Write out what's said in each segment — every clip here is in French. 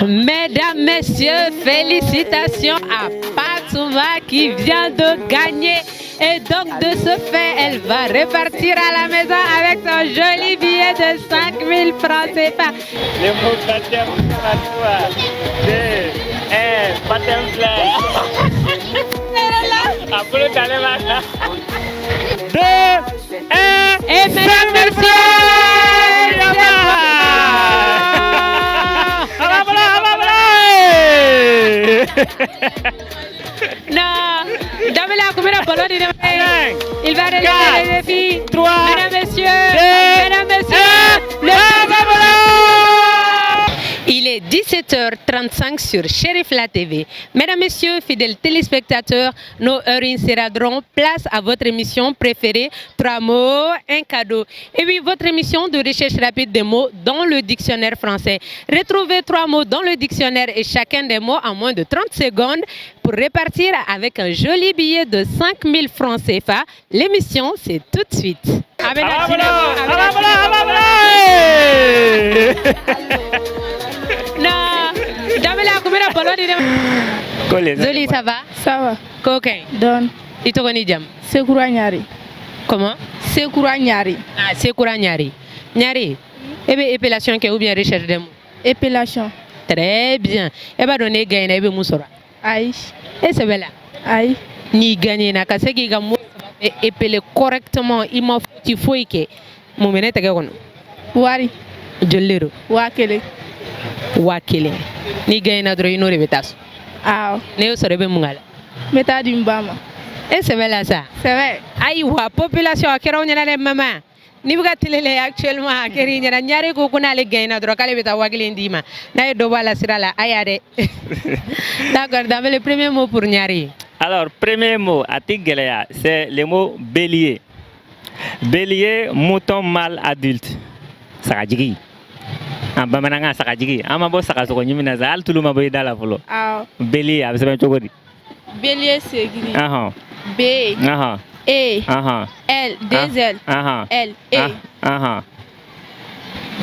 Mesdames, messieurs, félicitations à Patouma qui vient de gagner. Et donc, de ce fait, elle va repartir à la maison avec son joli billet de 5000 francs CFA. Le mot baptême Patouma, baptême Apollo Talemaka. 2, 1, et mesdames, messieurs, non, dame la combien de ballons il va relever les défis. 3, mesdames, messieurs, le il est 17h35 sur Cherifla TV. Mesdames, messieurs, fidèles téléspectateurs, nos heurines seront place à votre émission préférée, 3 mots, un cadeau. Et oui, votre émission de recherche rapide des mots dans le dictionnaire français. Retrouvez 3 mots dans le dictionnaire et chacun des mots en moins de 30 secondes pour repartir avec un joli billet de 5000 francs CFA. L'émission, c'est tout de suite. Non, dame la combien de ballons Zoli, ça va? Ça va. Coquin. Don. Et toi, Nidiam? Sekoura Nyari. Comment? Sekoura Nyari. Ah, Sekoura Nyari. Nyari, eh bien, épellation ou bien recherche de mots? Épellation. Très bien. Eh bien, donner gain, eh bien, moussora. Aïe. Et c'est belle. Aïe. Ni gagner, na kase qui gagne et épeler correctement. Il m'a faut que mon menette est qu'on. Wari. Je l'ai. Wakele. Wakele. Ni gagne na droit une révétation. Ah. Ne serait pas mungala. Meta Dimbama. Et c'est belle ça. C'est vrai. Aïe, wa population qui est là maman. Ni buga tilele actuellement keri nyara nyare ko kuna le gaina dro kale beta wagile ndima na do wala sirala ayade. D'accord, dans le premier mot pour nyari. Alors, premier mot à Tigeleya, c'est le mot bélier. Bélier, mouton mâle adulte. Sakajigi. En bamananga sakajigi. Amabo sakasoko nyimina za altulu maboy dala folo. Ah. Bélier, absebe chogodi. Bélier c'est gris. Aha. B. Aha. E. Aha. L. Deux L. Aha. L. E. Aha.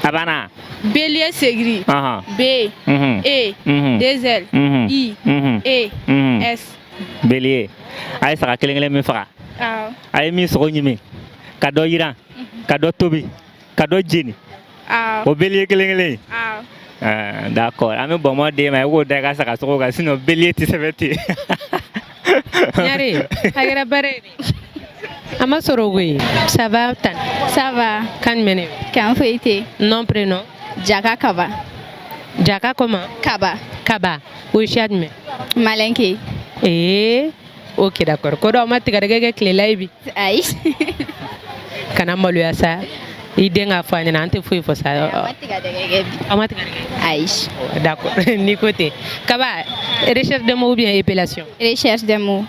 Abana. Bélier c'est gris. Aha. B. E. Deux L. I. E. S. Bélier. Aïe saka kelengele mi fara. Ah. Aïe mi soko nyimi. Kado yira. Kado tobi. Kado jini. Ah. O bélier kelengele. Ah. D'accord. Ami bon moi de ma wo daga saka soko ga sino bélier ti sebeti. Nyari, agera bare. Ama sorogui. Ça va tan? Ça va. Kan mene. Quand feuilleté. Nom prénom. Jaka Kaba. Jaka comment? Kaba. Kaba. Oui, chadme. Malenke. Eh. Ok, d'accord. Kodo ma tigarege klelaibi. Aïe. Kana malu ya sa. Idenga fani na ante fui fo sa. Aïe. D'accord. Ni côté. Kaba, recherche de mots ou bien épellation? Recherche des mots.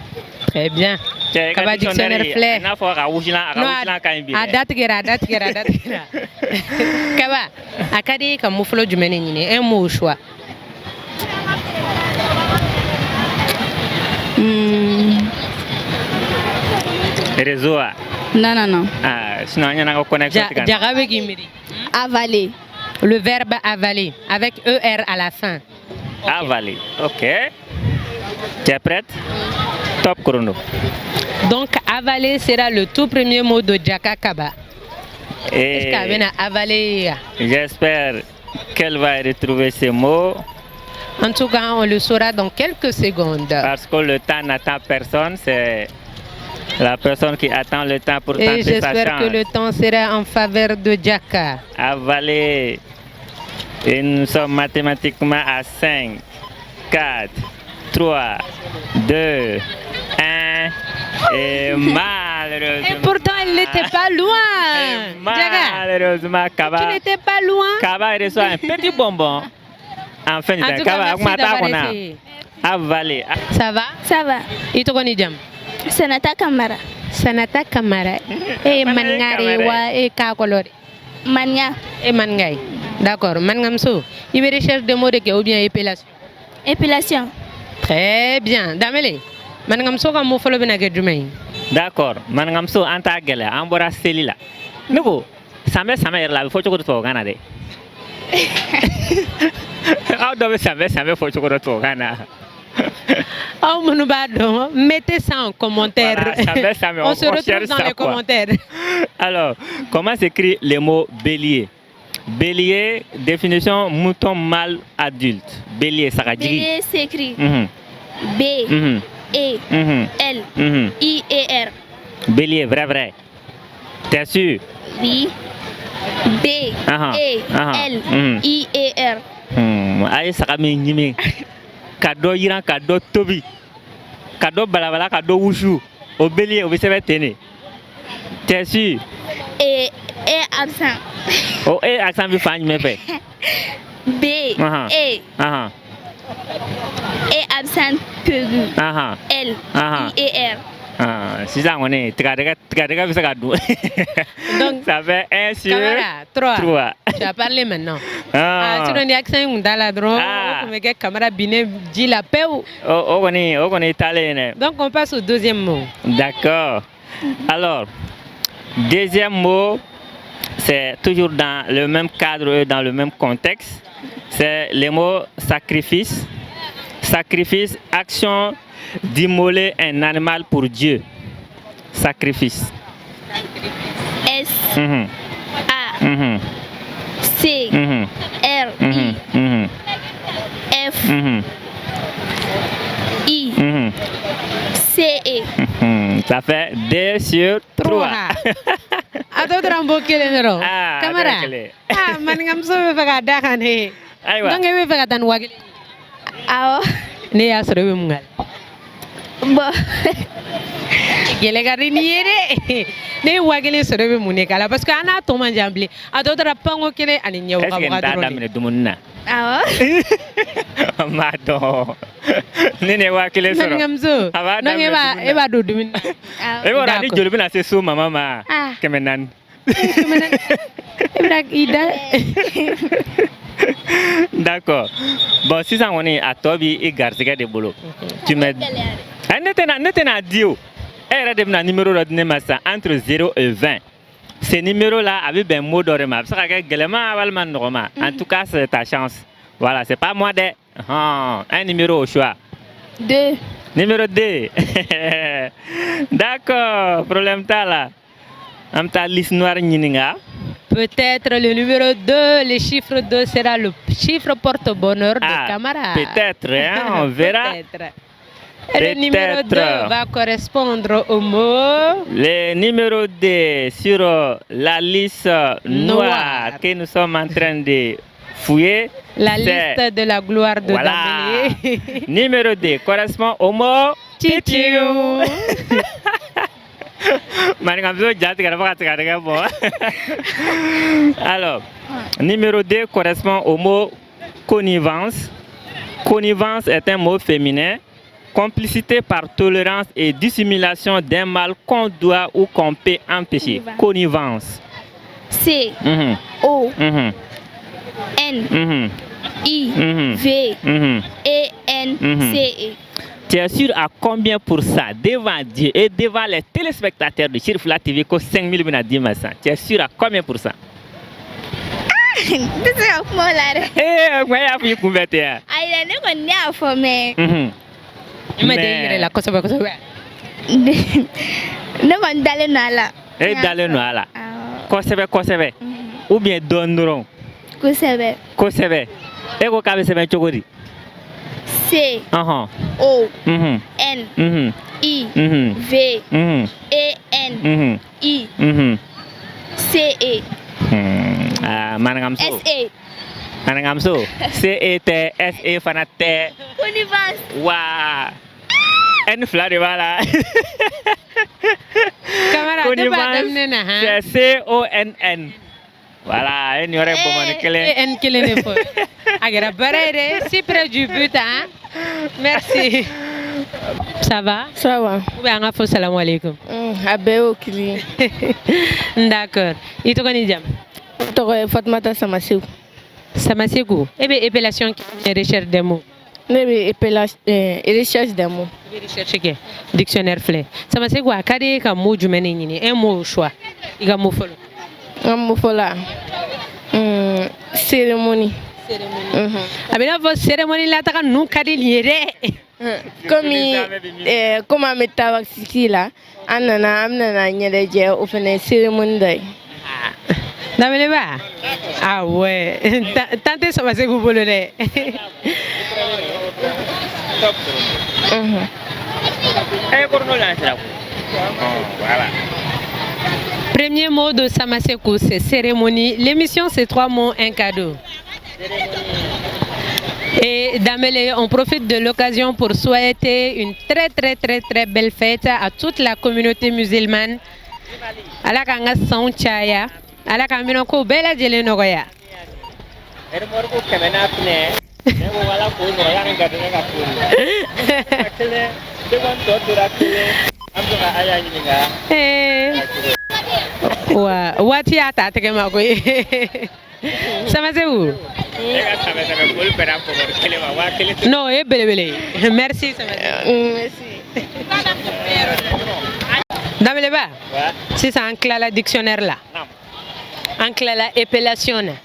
Très bien. Kaba dictionnaire flair. Na fo ka wujina kan bi. Date gera. Kaba, akadi ka muflo jumene nyine un mot au choix. Réseau. Non. Ah, sinon il y a une connexion. Jarabe gimiri. Avaler. Le verbe avaler avec ER à la fin. Okay. Avaler. Ok. Tu es prête? Top chrono. Donc avaler sera le tout premier mot de Jaka Kaba. Est-ce qu'elle a avalé? J'espère qu'elle va retrouver ces mots. En tout cas, on le saura dans quelques secondes. Parce que le temps n'attend personne, c'est la personne qui attend le temps pour tenter sa chance. Et j'espère que le temps sera en faveur de Jaka. Avaler. Et nous sommes mathématiquement à 5, 4, 3, 2, 1. Et malheureusement. Et pourtant, elle n'était pas loin. Malheureusement, Kaba. Tu n'étais pas loin. Kaba reçoit un petit bonbon. En fin de temps, Kaba a avalé. Ça va? Ça va. Et toi, Nidiam? Sanata Kamara. Sanata Kamara. Et Mangari wa et Kakolori. Mania. Et Mangay. D'accord. Mangamso. Il veut recherche de mots de ou bien épellation? Épellation. Très bien. Damele. Mangamso comme mot follow benage jumay. D'accord. Mangamso anta gele ambora selila. Nugo. Sambe la faut que tu gana de. Aw dɔ bɛ sanfɛ fɔ cogo dɔ tubabukan na. Oh, Mounouba, mettez ça en commentaire. Voilà, on se retrouve dans les commentaires. Alors, comment s'écrit le mot bélier? Bélier, définition mouton mâle adulte. Bélier, ça va dire. Bélier s'écrit B, E, L, I, E, R. Bélier, vrai. T'es sûr? Oui. B, E, L, I, E, R. Aïe, ça va m'énimer. Cadeau Iran, cadeau Tobi. Cadeau Balabala, cadeau Wushu. Au bélier, au bélier, t'es T'es sûr? Et absent. Oh, et accent, vous faites me fait. B, E. Et absent, pegu. L, I, E, R. C'est ça, on est. Donc, ça fait 1 sur 3. Tu as parlé maintenant. Tu as dit accent dans la drogue. Camarade Biné dit la paix. On est italien. Donc, on passe au deuxième mot. D'accord. Alors, deuxième mot, c'est toujours dans le même cadre, dans le même contexte. C'est le mot sacrifice. Sacrifice, action d'immoler un animal pour Dieu. Sacrifice. S A C R I F I C E. Ça fait 2 sur 3. Atau terambo kelen ro. Kamera. Maningam so be faga dakan he. Donc be faga tan wagil. Awo. Ne ya soro be mungal. Bo. Gele gari ni yere. Ne wagil soro be munikala parce que ana to manjambli. Atau terapango kele ani nyaw ka ka dro. Est-ce que dumunna? Awo. Mado. Nene wakile soro. Maningam so. Non eba do dumin. Eba rani jolbi na se so mama kemenan. D'accord. Bon, si ça on est à Tobi et Garciga de Bolo. Tu m'as dit. N'était Dio. Elle a un numéro de massa entre 0 et 20. Ce numéro-là avait un mot d'orema. Ça fait que en tout cas, c'est ta chance. Voilà, c'est pas moi de. Un numéro au choix. 2. Numéro 2. D'accord. Problème ta là. Amta liste noire Nininga. Peut-être le numéro 2, le chiffre 2 sera le chiffre porte-bonheur de camarades. Peut-être, on verra. Le numéro 2 va correspondre au mot. Le numéro 2 sur la liste noire que nous sommes en train de fouiller. La liste de la gloire de Dambélé. Numéro 2 correspond au mot Titiou. Alors, numéro 2 correspond au mot connivence. Connivence est un mot féminin. Complicité par tolérance et dissimulation d'un mal qu'on doit ou qu'on peut empêcher. Connivence. C O N I V E N C E. Tu es sûr à combien pour ça devant Dieu et devant les téléspectateurs de Chirifla TV que 5000 bina dit ça. Tu es sûr à combien pour ça? C'est un peu là. Eh, moi ya fi kumbete. Ai ne ko ni afo me. Me de la cosa ba cosa. Ne ko dale no ala. Eh dale no ala. Kosebe. Ou bien donneron. Kosebe. E ko kabe sebe chogori. C O N I V E N I C E. Manangamso. S A. Manangamso. C E T S E fanate. Connivence. Wa. N flare wala. Camarade, c'est C O N N. Voilà, il y aurait N kelen fo. Agara barere, si près du but hein. Merci. Ça va? Ça va. Ou bien on a salam alaikum. Abeo kili. D'accord. Et tu connais jam? Toi Fatmata Samasekou. Samasekou. Eh bien épellation qui recherche des mots. Recherche des mots. Recherche que dictionnaire flé. Samasekou a cadé comme mot du mené un mot au choix. Il a mot follow. Un mot follow. Cérémonie. A bɛ n'a fɔ cérémonie la taga ninnu ka di nin ye dɛ. Comme an bɛ taa sigi la an nana ɲɛnajɛ o fana ye cérémonie dɔ ye. Danbɛlɛba ah ouais tan tɛ saba se k'u bolo dɛ. Premier mot de Samasekou, c'est cérémonie. L'émission, c'est 3 mots, un cadeau. Et Damele, on profite de l'occasion pour souhaiter une très belle fête à toute la communauté musulmane. Ala kanga son chaya, ala kamino ko bela jele nogoya. Wati ata tege ma ko Samasekou. Non, et belebele. Merci Samasekou. Merci. Damele ba. Si ça encla la dictionnaire là. Encla la épellation.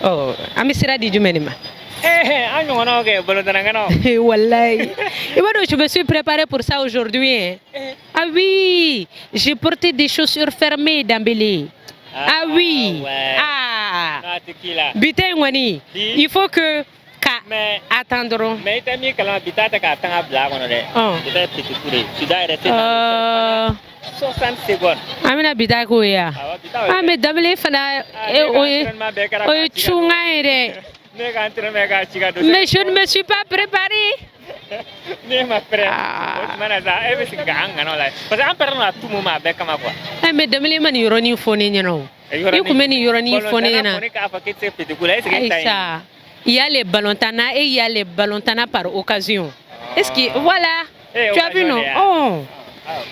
Oh, amisira di jumenima. Wallahi. Je me suis préparé pour ça aujourd'hui. Ah oui, j'ai porté des chaussures fermées Dambélé. Ah oui. Ah. Bité ngwani. Il faut que attendrons. Mais t'as mis que l'habitat est à temps à blague on est. Tu dois rester 60 secondes. Amina bita ko ya. Ah mais Dambélé fana oye chunga ere. Mais je ne me suis pas préparé. Mais Dambélé mani yoroni foni nyano. Yuko meni yoroni foni nyana. Il y a les ballontanas et il y a les ballontanas par occasion. Est-ce que voilà, tu as vu non? Oh.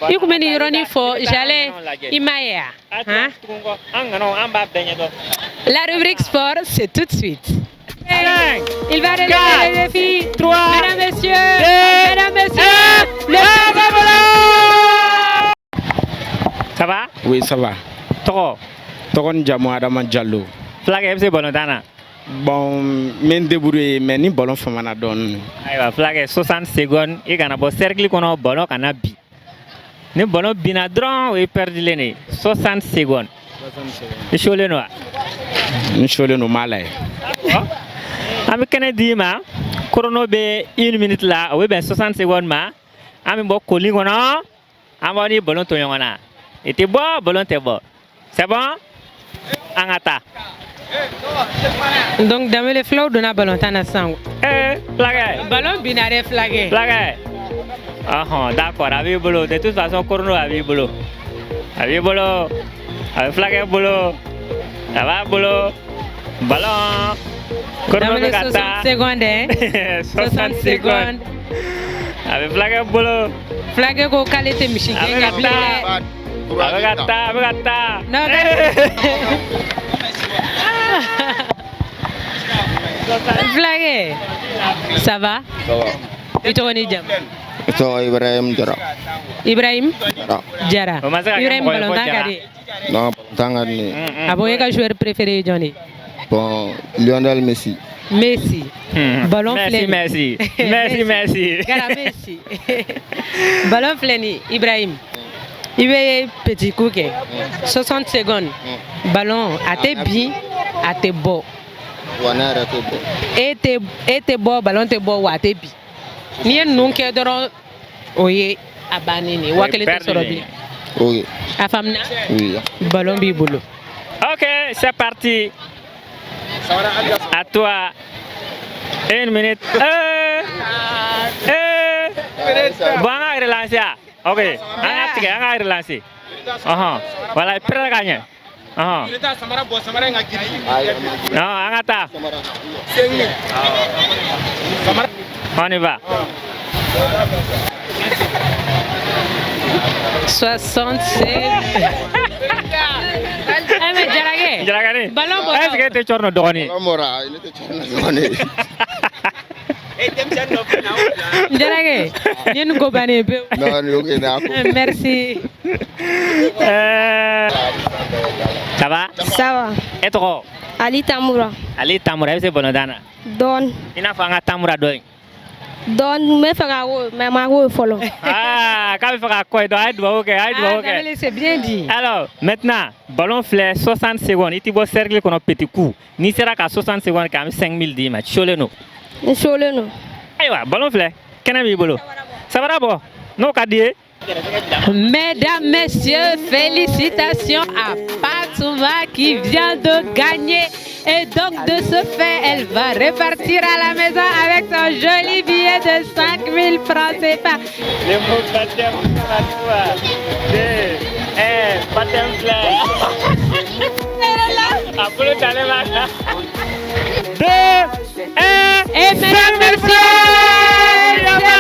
Yuko meni yoroni fo j'allais imaya. Hein? La rubrique sport, c'est tout de suite. Il va relever les défis. 3, mesdames, messieurs, le Ça va? Oui, ça va. Toko. Toko Njamo Adama Diallo. Flag FC Bolontana. Bon, men débrouillé, mais ni ballon famana donne. Aïwa, flag 60 secondes. Et quand on a cercle qu'on a ballon qu'on a bi. Ni ballon binadron et perdu l'année. 60 secondes. 60 secondes. Et chole noa. Ni chole no malay. Ami Kennedy ma. Chrono be 1 minute là. Oui ben 60 secondes ma. Ami bo calling on a. Amoni ballon to yongona. Et t'es bon, ballon t'es bon. C'est bon? Angata. Donc, dans le flow de la ballon, t'en as 100. Flag. Ballon binaire flagué. Flag. Ah, d'accord, avec boulot. De toute façon, Corno avec boulot. Avec boulot. Avec flag boulot. Ça va boulot. Ballon. Corno de 60 secondes, hein? 60 secondes. Avec flag boulot. Flag ko qualité michigan. Avec gata. Non, Flag. Ça va? Ça va. Et toi, on est bien? So Ibrahim Jara. Ibrahim Jara. Ibrahim Ballontan kadi. Non, tangani. Abo ka joueur préféré Johnny? Bon, Lionel Messi. Messi. Ballon plein. Merci. Gara Messi. Ballon plein Ibrahim. Il est petit cooké. 60 secondes. Ballon à tes bien, à tes beaux. Et tes beaux, ballon tes beaux ou à tes bien. Ni non que d'or oye abanini. Ou à quel est sorobli? Oui. À femme na? Oui. Ballon biboulou. Ok, c'est parti. À toi. 1 minute. Bon, on va relancer. Ok, on va relancer. Voilà, il prend la gagne. Non, on attend. On y va. 65. Mais Jaragani. Ballon bon. Est-ce que tu tournes Doni? Mora, il était Doni. Jaragé. Yen go bané be. Non, ok, d'accord. Merci. Ça va? Ça va. Et toi? Ali Tamura. Ali Tamura, c'est bon, Dana. Don. Il n'a pas un Tamura d'oin. Don, me fera mais ma follow. Ah, quand il fera quoi? Il doit ok. C'est bien dit. Alors, maintenant, ballon flare 60 secondes. Il faut cercle qu'on a petit coup. Ni sera qu'à 60 secondes, quand même 5000 10 matchs. Choleno. Choleno. Aïe, ballon flare. Qu'est-ce que bolo? Ça va d'abord? Non, qu'a dit? Mesdames, messieurs, félicitations à Patouma qui vient de gagner. Et donc, de ce fait, elle va repartir à la maison avec son joli billet de 5000 francs CFA. Le mot baptême, baptême Apollo Talema. 2, 1, et mesdames, messieurs, c'est bon.